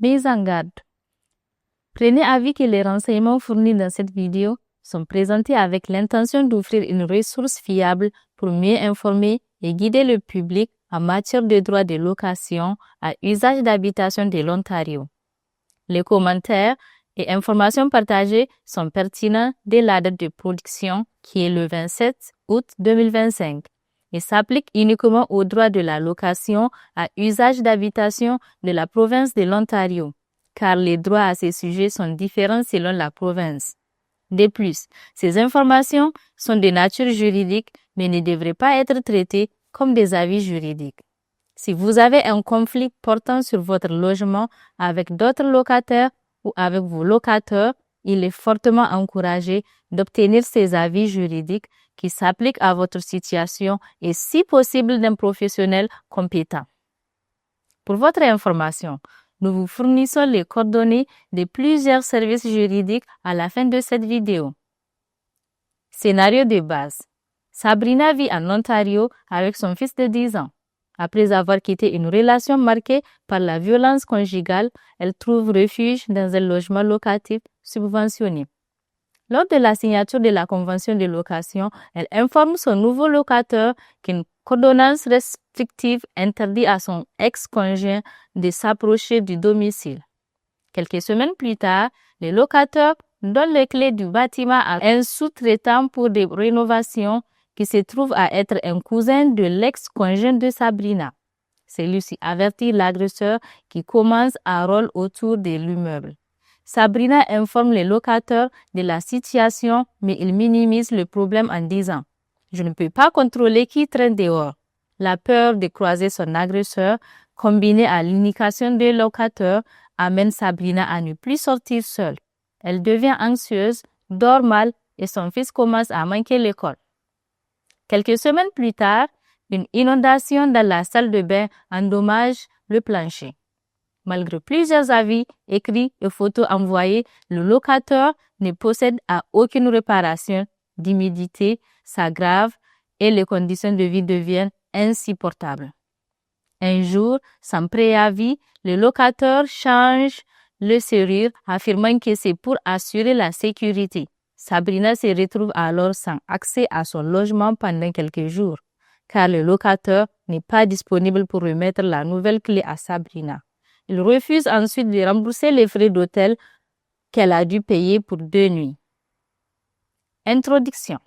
Mise en garde. Prenez avis que les renseignements fournis dans cette vidéo sont présentés avec l'intention d'offrir une ressource fiable pour mieux informer et guider le public en matière de droit de location à usage d'habitation de l'Ontario. Les commentaires et informations partagées sont pertinents dès la date de production qui est le 27 août 2025 et s'appliquent uniquement au droit de la location à usage d'habitation de la province de l'Ontario, car les droits à ces sujets sont différents selon la province. De plus, ces informations sont de nature juridique mais ne devraient pas être traitées comme des avis juridiques. Si vous avez un conflit portant sur votre logement avec d'autres locataires ou avec vos locataires, il est fortement encouragé d'obtenir ces avis juridiques qui s'appliquent à votre situation et si possible d'un professionnel compétent. Pour votre information, nous vous fournissons les coordonnées de plusieurs services juridiques à la fin de cette vidéo. Scénario de base. Sabrina vit en Ontario avec son fils de 10 ans. Après avoir quitté une relation marquée par la violence conjugale, elle trouve refuge dans un logement locatif subventionné. Lors de la signature de la convention de location, elle informe son nouveau locataire qu'une ordonnance restrictive interdit à son ex-conjoint de s'approcher du domicile. Quelques semaines plus tard, le locataire donne les clés du bâtiment à un sous-traitant pour des rénovations qui se trouve à être un cousin de l'ex-conjoint de Sabrina. Celui-ci avertit l'agresseur qui commence à rôler autour de l'immeuble. Sabrina informe les locataires de la situation, mais il minimise le problème en disant « Je ne peux pas contrôler qui traîne dehors ». La peur de croiser son agresseur, combinée à l'indication des locataires, amène Sabrina à ne plus sortir seule. Elle devient anxieuse, dort mal et son fils commence à manquer l'école. Quelques semaines plus tard, une inondation dans la salle de bain endommage le plancher. Malgré plusieurs avis écrits et photos envoyées, le locataire ne possède aucune réparation. L'humidité s'aggrave et les conditions de vie deviennent insupportables. Un jour, sans préavis, le locataire change le serrure, affirmant que c'est pour assurer la sécurité. Sabrina se retrouve alors sans accès à son logement pendant quelques jours, car le locataire n'est pas disponible pour remettre la nouvelle clé à Sabrina. Il refuse ensuite de rembourser les frais d'hôtel qu'elle a dû payer pour 2 nuits. Introduction.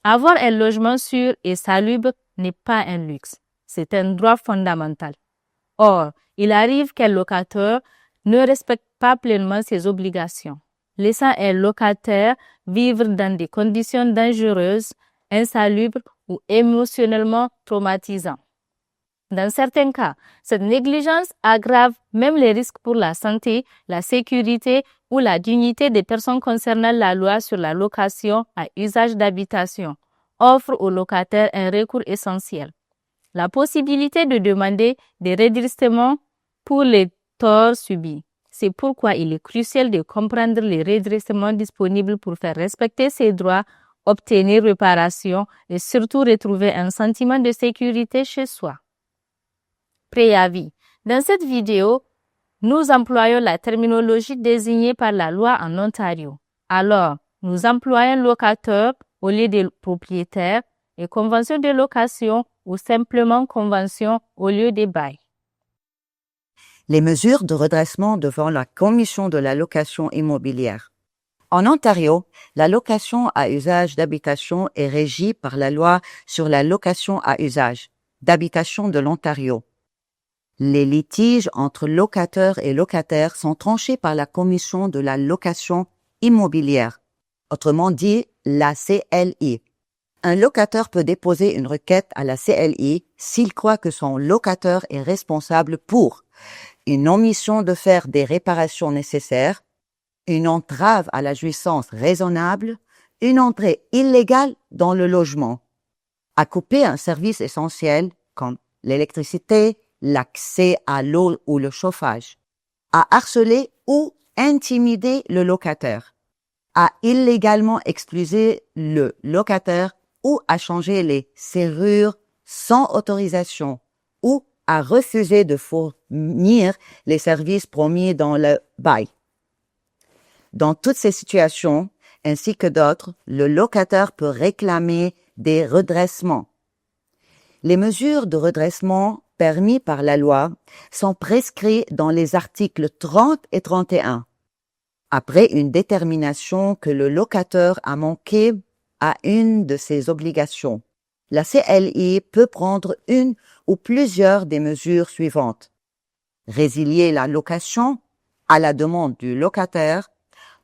Avoir un logement sûr et salubre n'est pas un luxe, c'est un droit fondamental. Or, il arrive qu'un locataire ne respecte pas pleinement ses obligations, laissant un locataire vivre dans des conditions dangereuses, insalubres ou émotionnellement traumatisantes. Dans certains cas, cette négligence aggrave même les risques pour la santé, la sécurité ou la dignité des personnes concernant la loi sur la location à usage d'habitation, offre aux locataires un recours essentiel. La possibilité de demander des redressements pour les torts subis. C'est pourquoi il est crucial de comprendre les redressements disponibles pour faire respecter ses droits, obtenir réparation et surtout retrouver un sentiment de sécurité chez soi. Préavis. Dans cette vidéo, nous employons la terminologie désignée par la loi en Ontario. Alors, nous employons locataire au lieu de propriétaire et convention de location ou simplement convention au lieu de bail. Les mesures de redressement devant la Commission de la location immobilière. En Ontario, la location à usage d'habitation est régie par la loi sur la location à usage d'habitation de l'Ontario. Les litiges entre locateurs et locataires sont tranchés par la Commission de la location immobilière, autrement dit la CLI. Un locataire peut déposer une requête à la CLI s'il croit que son locataire est responsable pour une omission de faire des réparations nécessaires, une entrave à la jouissance raisonnable, une entrée illégale dans le logement, à couper un service essentiel comme l'électricité, l'accès à l'eau ou le chauffage, à harceler ou intimider le locataire, à illégalement expulser le locataire ou à changer les serrures sans autorisation ou a refusé de fournir les services promis dans le bail. Dans toutes ces situations, ainsi que d'autres, le locataire peut réclamer des redressements. Les mesures de redressement permis par la loi sont prescrits dans les articles 30 et 31. Après une détermination que le locataire a manqué à une de ses obligations, la CLI peut prendre une ou plusieurs des mesures suivantes. Résilier la location à la demande du locataire,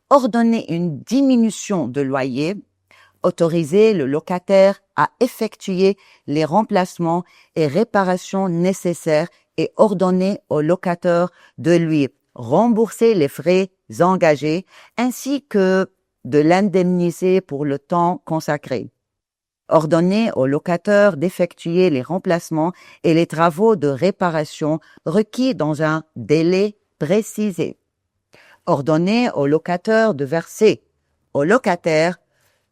ordonner une diminution de loyer, autoriser le locataire à effectuer les remplacements et réparations nécessaires et ordonner au locataire de lui rembourser les frais engagés ainsi que de l'indemniser pour le temps consacré. Ordonner au locataire d'effectuer les remplacements et les travaux de réparation requis dans un délai précisé. Ordonner au locataire de verser au locataire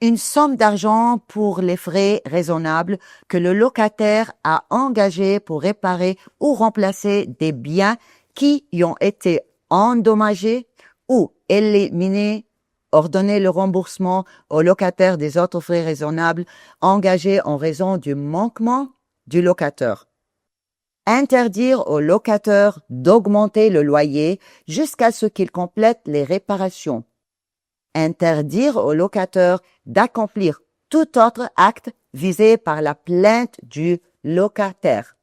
une somme d'argent pour les frais raisonnables que le locataire a engagés pour réparer ou remplacer des biens qui y ont été endommagés ou éliminés. Ordonner le remboursement au locataire des autres frais raisonnables engagés en raison du manquement du locataire. Interdire au locataire d'augmenter le loyer jusqu'à ce qu'il complète les réparations. Interdire au locataire d'accomplir tout autre acte visé par la plainte du locataire.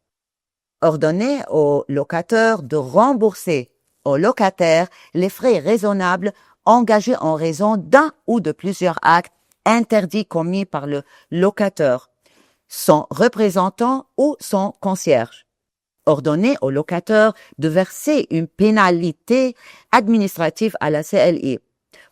Ordonner au locataire de rembourser au locataire les frais raisonnables engagés en raison d'un ou de plusieurs actes interdits commis par le locataire, son représentant ou son concierge. Ordonner au locataire de verser une pénalité administrative à la CLI.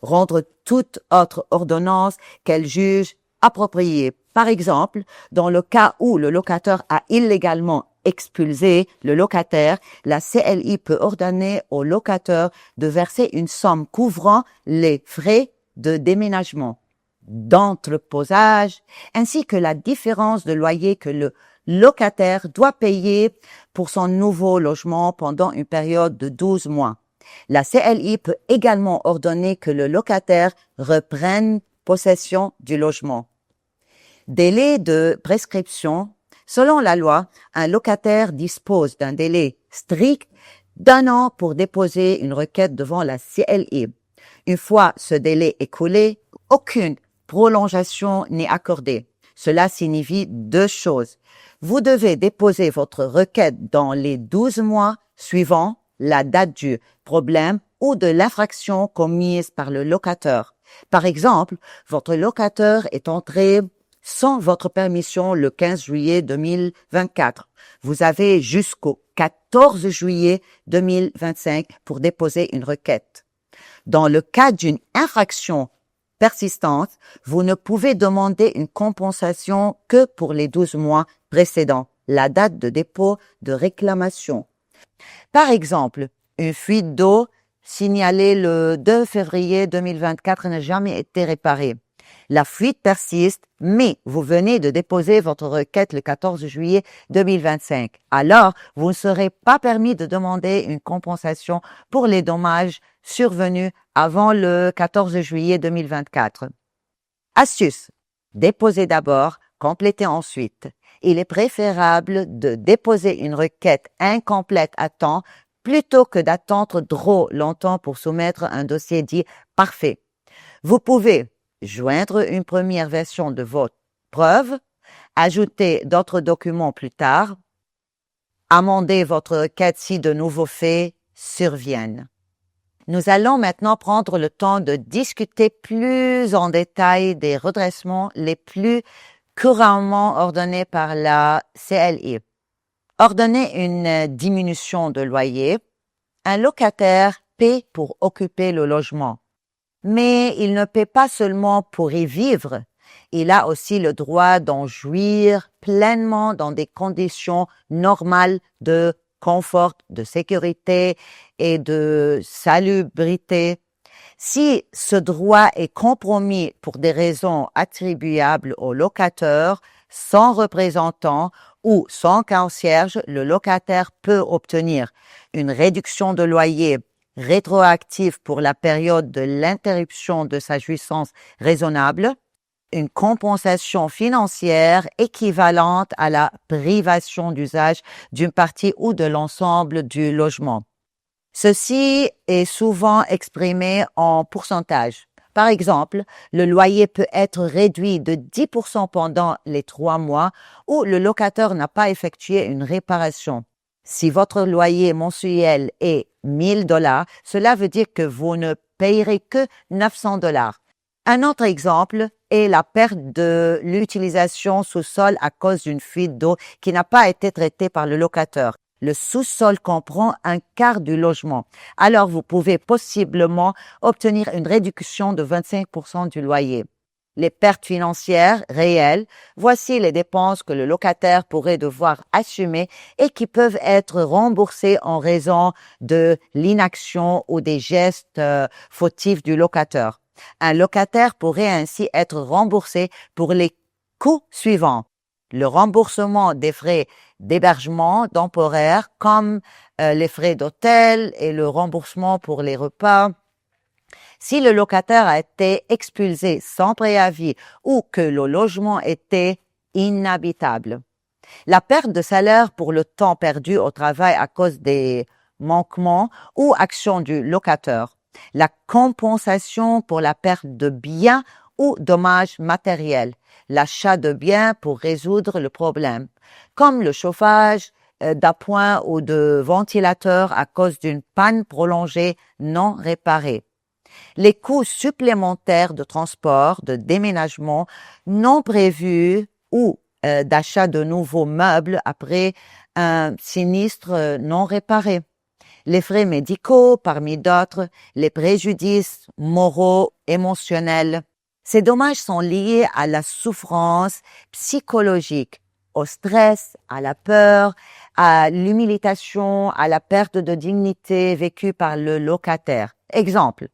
Rendre toute autre ordonnance qu'elle juge appropriée. Par exemple, dans le cas où le locataire a illégalement expulsé le locataire, la CLI peut ordonner au locataire de verser une somme couvrant les frais de déménagement, d'entreposage, ainsi que la différence de loyer que le locataire doit payer pour son nouveau logement pendant une période de 12 mois. La CLI peut également ordonner que le locataire reprenne possession du logement. Délai de prescription. Selon la loi, un locataire dispose d'un délai strict d'1 an pour déposer une requête devant la CLI. Une fois ce délai écoulé, aucune prolongation n'est accordée. Cela signifie 2 choses. Vous devez déposer votre requête dans les 12 mois suivant la date du problème ou de l'infraction commise par le locataire. Par exemple, votre locataire est entré sans votre permission le 15 juillet 2024. Vous avez jusqu'au 14 juillet 2025 pour déposer une requête. Dans le cas d'une infraction persistante, vous ne pouvez demander une compensation que pour les 12 mois précédents, la date de dépôt de réclamation. Par exemple, une fuite d'eau signalée le 2 février 2024 n'a jamais été réparée. La fuite persiste, mais vous venez de déposer votre requête le 14 juillet 2025. Alors, vous ne serez pas permis de demander une compensation pour les dommages survenus avant le 14 juillet 2024. Astuce. Déposez d'abord, complétez ensuite. Il est préférable de déposer une requête incomplète à temps plutôt que d'attendre trop longtemps pour soumettre un dossier dit parfait. Vous pouvez joindre une première version de votre preuve, ajouter d'autres documents plus tard, amender votre requête si de nouveaux faits surviennent. Nous allons maintenant prendre le temps de discuter plus en détail des redressements les plus couramment ordonnés par la CLI. Ordonner une diminution de loyer. Un locataire paie pour occuper le logement. Mais il ne paie pas seulement pour y vivre, il a aussi le droit d'en jouir pleinement dans des conditions normales de confort, de sécurité et de salubrité. Si ce droit est compromis pour des raisons attribuables au locataire, son représentant ou sans concierge, le locataire peut obtenir une réduction de loyer rétroactive pour la période de l'interruption de sa jouissance raisonnable, une compensation financière équivalente à la privation d'usage d'une partie ou de l'ensemble du logement. Ceci est souvent exprimé en pourcentage. Par exemple, le loyer peut être réduit de 10% pendant les 3 mois où le locataire n'a pas effectué une réparation. Si votre loyer mensuel est $1,000, cela veut dire que vous ne payerez que $900. Un autre exemple est la perte de l'utilisation sous-sol à cause d'une fuite d'eau qui n'a pas été traitée par le locataire. Le sous-sol comprend un quart du logement. Alors, vous pouvez possiblement obtenir une réduction de 25% du loyer. Les pertes financières réelles, voici les dépenses que le locataire pourrait devoir assumer et qui peuvent être remboursées en raison de l'inaction ou des gestes fautifs du locataire. Un locataire pourrait ainsi être remboursé pour les coûts suivants. Le remboursement des frais d'hébergement temporaire comme les frais d'hôtel et le remboursement pour les repas. Si le locataire a été expulsé sans préavis ou que le logement était inhabitable. La perte de salaire pour le temps perdu au travail à cause des manquements ou actions du locataire. La compensation pour la perte de biens ou dommages matériels. L'achat de biens pour résoudre le problème, comme le chauffage d'appoint ou de ventilateur à cause d'une panne prolongée non réparée. Les coûts supplémentaires de transport, de déménagement non prévus ou d'achat de nouveaux meubles après un sinistre non réparé. Les frais médicaux, parmi d'autres, les préjudices moraux, émotionnels. Ces dommages sont liés à la souffrance psychologique, au stress, à la peur, à l'humiliation, à la perte de dignité vécue par le locataire. Exemple,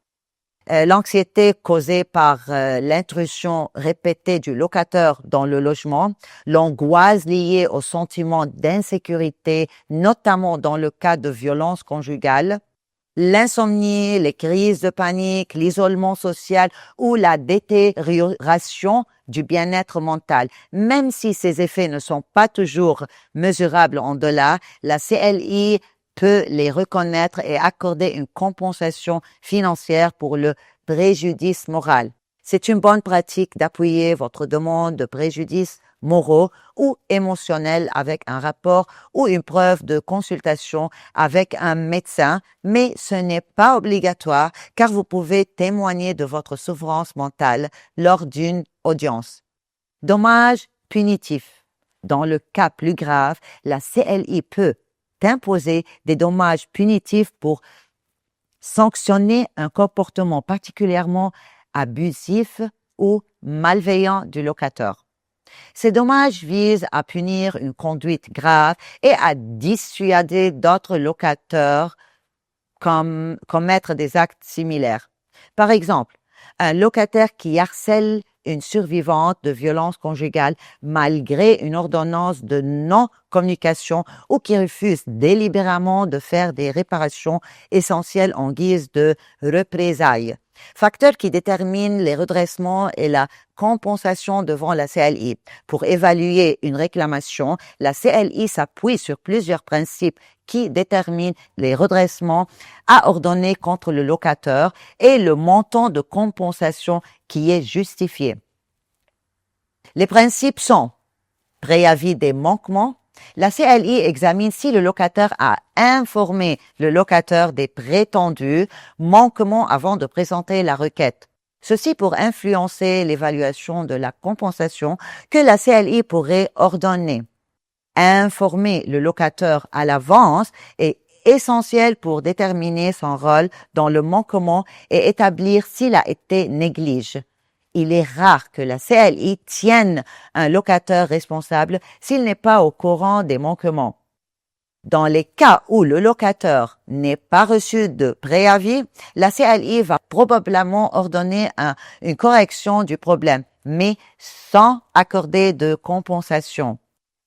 l'anxiété causée par l'intrusion répétée du locataire dans le logement, l'angoisse liée au sentiment d'insécurité, notamment dans le cas de violence conjugale, l'insomnie, les crises de panique, l'isolement social ou la détérioration du bien-être mental. Même si ces effets ne sont pas toujours mesurables en dollars, la CLI peut les reconnaître et accorder une compensation financière pour le préjudice moral. C'est une bonne pratique d'appuyer votre demande de préjudice moraux ou émotionnels avec un rapport ou une preuve de consultation avec un médecin, mais ce n'est pas obligatoire car vous pouvez témoigner de votre souffrance mentale lors d'une audience. Dommages punitifs. Dans le cas plus grave, la CLI peut imposer des dommages punitifs pour sanctionner un comportement particulièrement abusif ou malveillant du locataire. Ces dommages visent à punir une conduite grave et à dissuader d'autres locataires commettre des actes similaires. Par exemple, un locataire qui harcèle une survivante de violence conjugale malgré une ordonnance de non-communication ou qui refuse délibérément de faire des réparations essentielles en guise de représailles. Facteurs qui déterminent les redressements et la compensation devant la CLI. Pour évaluer une réclamation, la CLI s'appuie sur plusieurs principes qui déterminent les redressements à ordonner contre le locataire et le montant de compensation qui est justifié. Les principes sont préavis des manquements. La CLI examine si le locataire a informé le locataire des prétendus manquements avant de présenter la requête. Ceci pour influencer l'évaluation de la compensation que la CLI pourrait ordonner. Informer le locataire à l'avance est essentiel pour déterminer son rôle dans le manquement et établir s'il a été négligé. Il est rare que la CLI tienne un locataire responsable s'il n'est pas au courant des manquements. Dans les cas où le locataire n'est pas reçu de préavis, la CLI va probablement ordonner une correction du problème, mais sans accorder de compensation.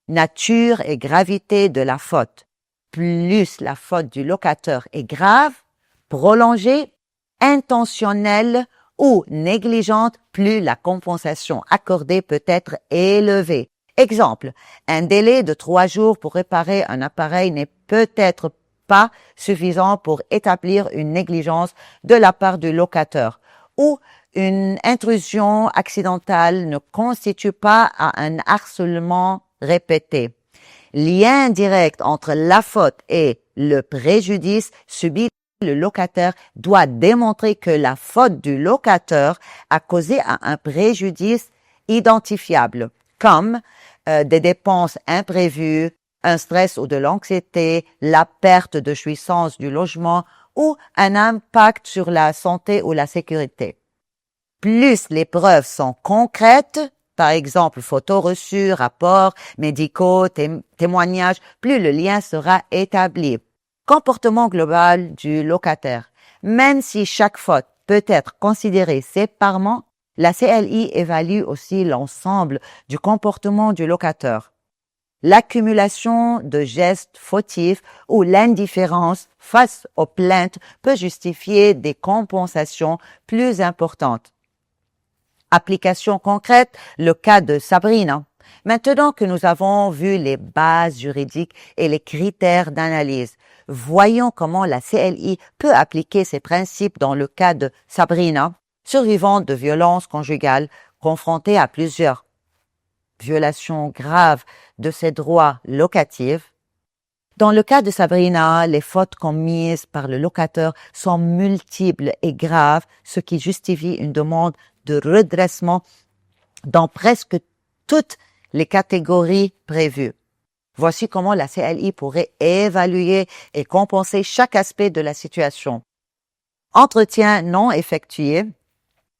nature et gravité de la faute. Plus la faute du locataire est grave, prolongée, intentionnelle ou négligente, plus la compensation accordée peut être élevée. Exemple, un délai de 3 jours pour réparer un appareil n'est peut-être pas suffisant pour établir une négligence de la part du locataire, ou une intrusion accidentelle ne constitue pas un harcèlement répété. Lien direct entre la faute et le préjudice subi, le locataire doit démontrer que la faute du locataire a causé un préjudice identifiable, comme des dépenses imprévues, un stress ou de l'anxiété, la perte de jouissance du logement ou un impact sur la santé ou la sécurité. Plus les preuves sont concrètes, par exemple photos reçues, rapports médicaux, témoignages, plus le lien sera établi. Comportement global du locataire. Même si chaque faute peut être considérée séparément, la CLI évalue aussi l'ensemble du comportement du locataire. L'accumulation de gestes fautifs ou l'indifférence face aux plaintes peut justifier des compensations plus importantes. Application concrète, le cas de Sabrina. Maintenant que nous avons vu les bases juridiques et les critères d'analyse, voyons comment la CLI peut appliquer ces principes dans le cas de Sabrina, survivante de violences conjugales, confrontée à plusieurs violations graves de ses droits locatifs. Dans le cas de Sabrina, les fautes commises par le locataire sont multiples et graves, ce qui justifie une demande de redressement dans presque toutes les catégories prévues. Voici comment la CLI pourrait évaluer et compenser chaque aspect de la situation. Entretien non effectué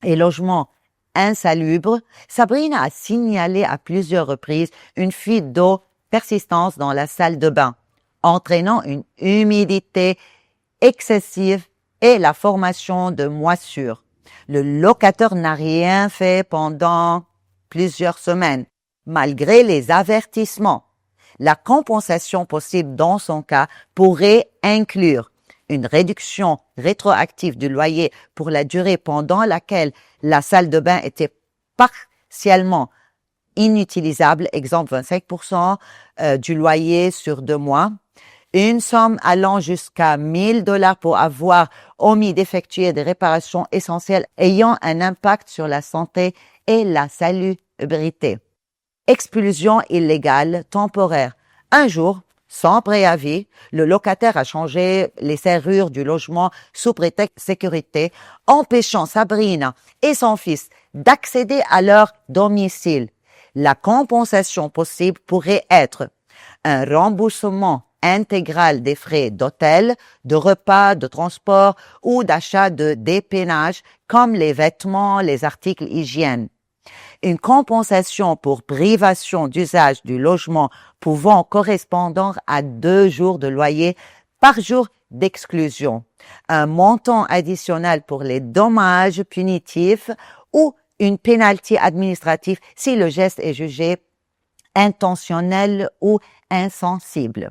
et logement insalubre, Sabrina a signalé à plusieurs reprises une fuite d'eau persistante dans la salle de bain, entraînant une humidité excessive et la formation de moisissures. Le locataire n'a rien fait pendant plusieurs semaines, malgré les avertissements. La compensation possible dans son cas pourrait inclure une réduction rétroactive du loyer pour la durée pendant laquelle la salle de bain était partiellement inutilisable, exemple 25% du loyer sur 2 mois, une somme allant jusqu'à $1,000 pour avoir omis d'effectuer des réparations essentielles ayant un impact sur la santé et la salubrité. Expulsion illégale temporaire. Un jour, sans préavis, le locataire a changé les serrures du logement sous prétexte de sécurité, empêchant Sabrina et son fils d'accéder à leur domicile. La compensation possible pourrait être un remboursement intégral des frais d'hôtel, de repas, de transport ou d'achat de dépannage comme les vêtements, les articles hygiène. Une compensation pour privation d'usage du logement pouvant correspondre à 2 jours de loyer par jour d'exclusion. Un montant additionnel pour les dommages punitifs ou une pénalité administrative si le geste est jugé intentionnel ou insensible.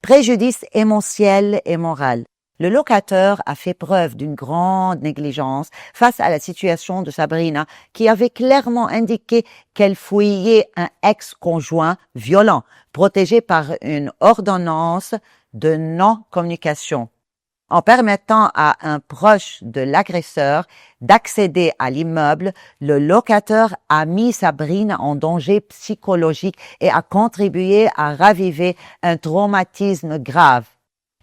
Préjudice émotionnel et moral. Le locataire a fait preuve d'une grande négligence face à la situation de Sabrina, qui avait clairement indiqué qu'elle fuyait un ex-conjoint violent, protégé par une ordonnance de non-communication. En permettant à un proche de l'agresseur d'accéder à l'immeuble, le locataire a mis Sabrina en danger psychologique et a contribué à raviver un traumatisme grave.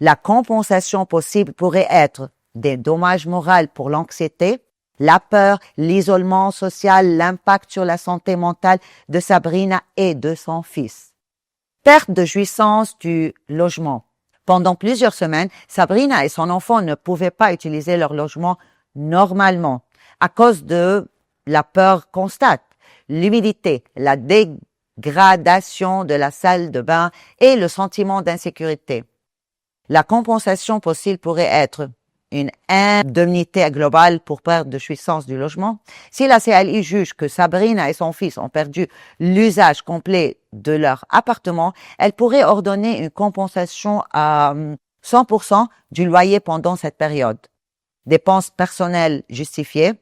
La compensation possible pourrait être des dommages moraux pour l'anxiété, la peur, l'isolement social, l'impact sur la santé mentale de Sabrina et de son fils. Perte de jouissance du logement. Pendant plusieurs semaines, Sabrina et son enfant ne pouvaient pas utiliser leur logement normalement à cause de la peur constante, l'humidité, la dégradation de la salle de bain, et le sentiment d'insécurité. La compensation possible pourrait être une indemnité globale pour perte de jouissance du logement. Si la CLI juge que Sabrina et son fils ont perdu l'usage complet de leur appartement, elle pourrait ordonner une compensation à 100% du loyer pendant cette période. Dépenses personnelles justifiées.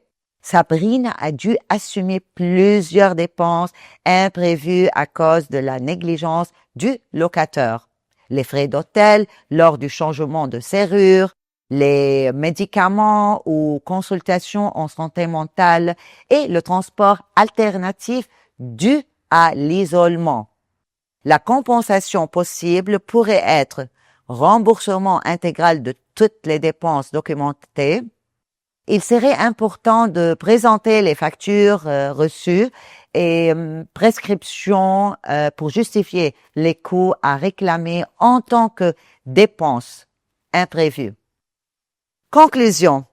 Sabrina a dû assumer plusieurs dépenses imprévues à cause de la négligence du locataire. Les frais d'hôtel lors du changement de serrure, les médicaments ou consultations en santé mentale et le transport alternatif dû à l'isolement. La compensation possible pourrait être remboursement intégral de toutes les dépenses documentées. Il serait important de présenter les factures reçues et prescriptions pour justifier les coûts à réclamer en tant que dépenses imprévues. Conclusion.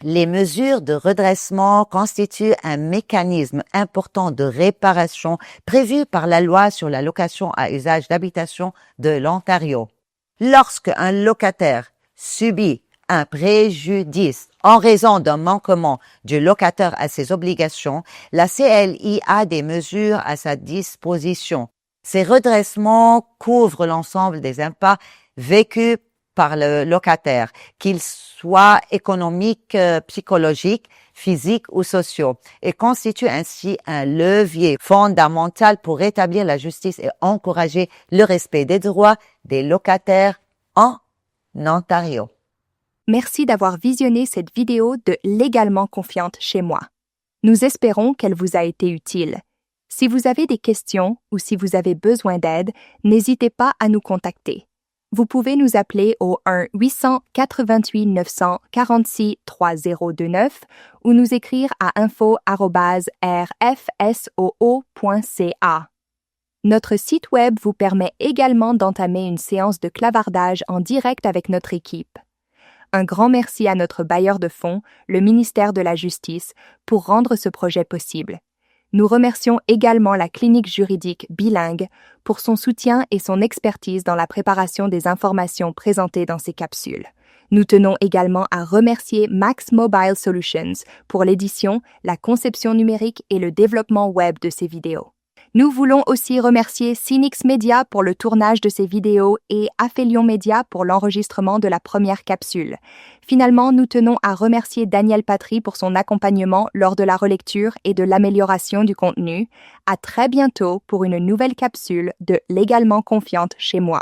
Les mesures de redressement constituent un mécanisme important de réparation prévu par la loi sur la location à usage d'habitation de l'Ontario. Lorsque un locataire subit un préjudice en raison d'un manquement du locataire à ses obligations, la CLI a des mesures à sa disposition. Ces redressements couvrent l'ensemble des impacts vécus par le locataire, qu'ils soient économiques, psychologiques, physiques ou sociaux, et constituent ainsi un levier fondamental pour rétablir la justice et encourager le respect des droits des locataires en Ontario. Merci d'avoir visionné cette vidéo de Légalement confiante chez moi. Nous espérons qu'elle vous a été utile. Si vous avez des questions ou si vous avez besoin d'aide, n'hésitez pas à nous contacter. Vous pouvez nous appeler au 1-888-946-3029 ou nous écrire à info@rfsoo.ca. Notre site web vous permet également d'entamer une séance de clavardage en direct avec notre équipe. Un grand merci à notre bailleur de fonds, le ministère de la Justice, pour rendre ce projet possible. Nous remercions également la clinique juridique Bilingue pour son soutien et son expertise dans la préparation des informations présentées dans ces capsules. Nous tenons également à remercier Max Mobile Solutions pour l'édition, la conception numérique et le développement web de ces vidéos. Nous voulons aussi remercier Synix Media pour le tournage de ces vidéos et Aphelion Media pour l'enregistrement de la première capsule. Finalement, nous tenons à remercier Daniel Patry pour son accompagnement lors de la relecture et de l'amélioration du contenu. À très bientôt pour une nouvelle capsule de Légalement confiante chez moi.